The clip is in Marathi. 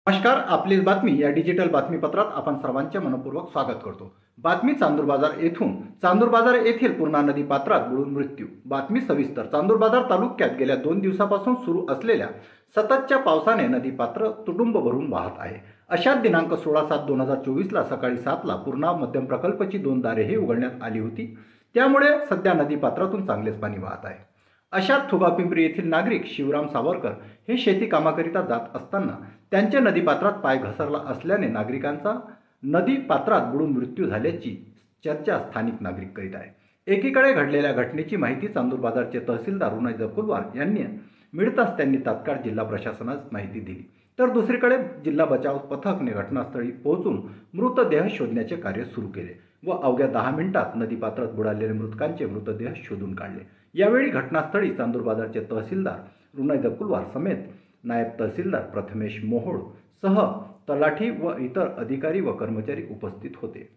नमस्कार. आपली बातमी या डिजिटल बातमीपत्रात आपण सर्वांचे मनपूर्वक स्वागत करतो. बातमी चांदूर बाजार येथून. चांदूर बाजार येथील पूर्णा नदी पात्रात बुडून मृत्यू. बातमी सविस्तर. चांदूर बाजार तालुक्यात गेल्या 2 दिवसापासून सुरू असलेल्या सततच्या पावसाने नदी पात्र तुडुंब भरून वाहत आहे. अशात दिनांक 16/7/2024 ला सकाळी 7 ला पूर्णा मध्यम प्रकल्पची 2 दारेही उघडण्यात आली होती. त्यामुळे सध्या नदी पात्रातून चांगलेच पाणी वाहत आहे. अशात थुगापिंपरी येथील नागरिक शिवराम सावरकर हे शेती कामाकरिता जात असताना त्यांच्या नदीपात्रात पाय घसरला असल्याने नागरिकांचा नदी पात्रात बुडून मृत्यू झाल्याची चर्चा स्थानिक नागरिक करीत आहे. एकीकडे घडलेल्या घटनेची माहिती चांदूर बाजारचे तहसीलदार रुनाई जकुलवार यांनी मिळताच त्यांनी तात्काळ जिल्हा प्रशासनास माहिती दिली, तर दुसरीकडे जिल्हा बचाव पथकने घटनास्थळी पोहोचून मृतदेह शोधण्याचे कार्य सुरू केले व अवघ्या 10 मिनिटात नदीपात्रात बुडालेल्या मृतकांचे मृतदेह शोधून काढले. यावेळी घटनास्थळी चांदूर बाजारचे तहसीलदार रुनाई जकुलवार समेत नायब तहसीलदार प्रथमेश मोहोळ सह तलाठी व इतर अधिकारी व कर्मचारी उपस्थित होते.